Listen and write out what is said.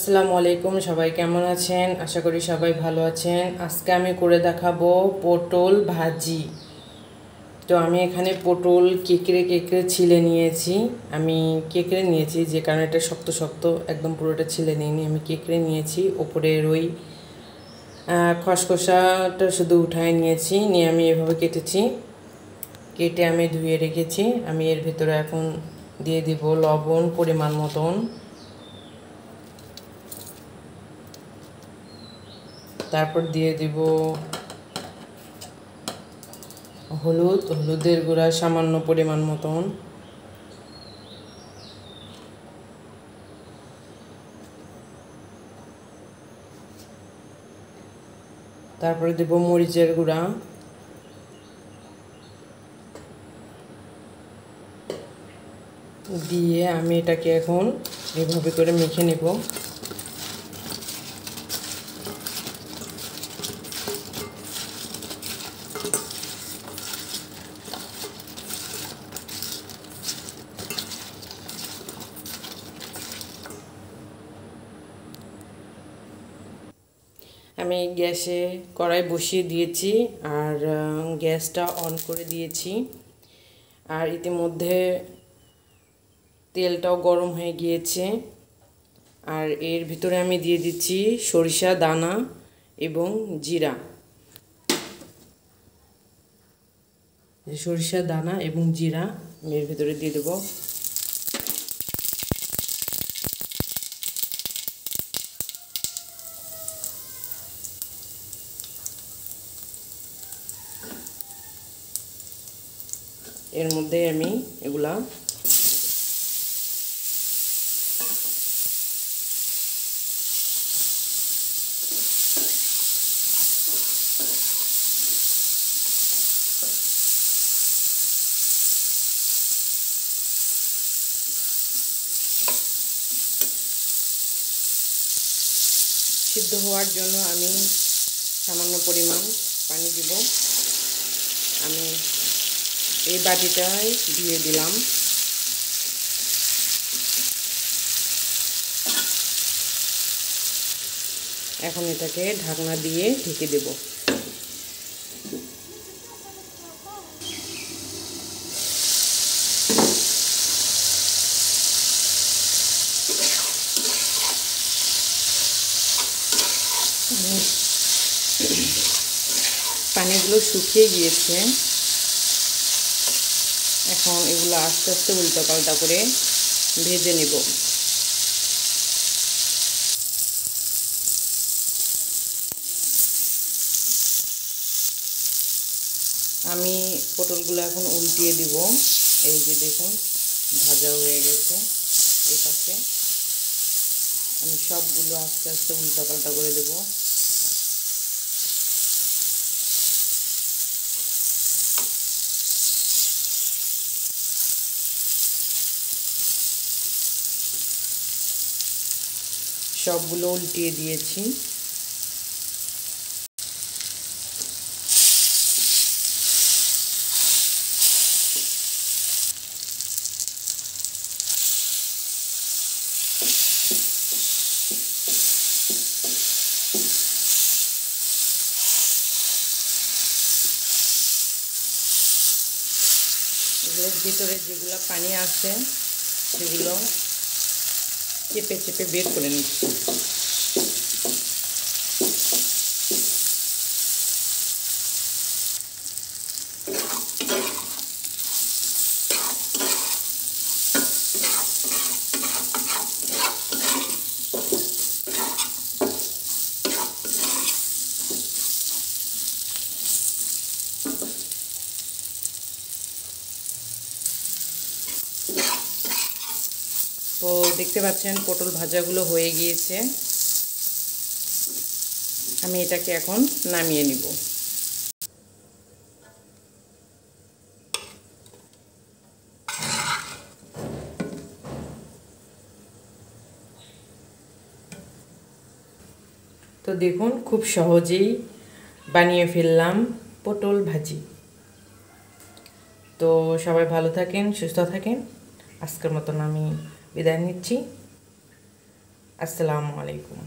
আসসালামু আলাইকুম, সবাই কেমন আছেন? আশা করি সবাই ভালো আছেন। আজকে আমি করে দেখাবো পটল ভাজি। তো আমি এখানে পটল কেকড়ে ছিলে নিয়েছি। আমি কেকড়ে নিয়েছি যে কারণে এটা শক্ত শক্ত, একদম পুরোটা ছিলে নিইনি। আমি কেকড়ে নিয়েছি, ওপরের ওই খসখসাটা শুধু উঠায় নিয়েছি, নিয়ে আমি এভাবে কেটেছি। কেটে আমি ধুয়ে রেখেছি। আমি এর ভিতরে এখন দিয়ে দিব লবণ পরিমাণ মতন, তারপর দিয়ে দিব হলুদের গুঁড়া সামান্য পরিমাণ মতন, তারপরে দেব মরিচের গুঁড়া, দিয়ে আমি এটাকে এখন এভাবে করে মেখে নেব। আমি গ্যাসে কড়াই বসিয়ে দিয়েছি আর গ্যাসটা অন করে দিয়েছি। আর ইতিমধ্যে তেলটাও গরম হয়ে গিয়েছে। আর এর ভিতরে আমি দিয়ে দিচ্ছি সরিষা দানা এবং জিরা। সরিষা দানা এবং জিরা আমি এর ভিতরে দিয়ে দেবো। এর মধ্যে আমি এগুলা সিদ্ধ হওয়ার জন্য আমি সামান্য পরিমাণ পানি দিব। আমি এই বাটিটাই দিয়ে দিলাম। এখন এটাকে ঢাকনা দিয়ে ঢেকে দেব। পানিগুলো শুকিয়ে গিয়েছে। এখন এগুলো আস্তে আস্তে উল্টো পাল্টা করে ভেজে নেব। আমি পটলগুলো এখন উল্টিয়ে দিব। এই যে দেখুন, ভাজা হয়ে গেছে। এই পাশে আমি সবগুলো আস্তে আস্তে উল্টা পাল্টা করে দেব। সবগুলো উল্টিয়ে দিয়েছি। এগুলোর ভিতরে যেগুলো পানি আছে সেগুলো চেপে চেপে বের করে নিচ্ছি। তো দেখতে পাচ্ছেন পটল ভাজাগুলো হয়ে গিয়েছে। আমি এটাকে এখন নামিয়ে নিব। তো দেখুন, খুব সহজেই বানিয়ে ফেললাম পটল ভাজি। তো সবাই ভালো থাকেন, সুস্থ থাকেন। আজকের মতন আমি বিদায় নিচ্ছি। আসসালামু আলাইকুম।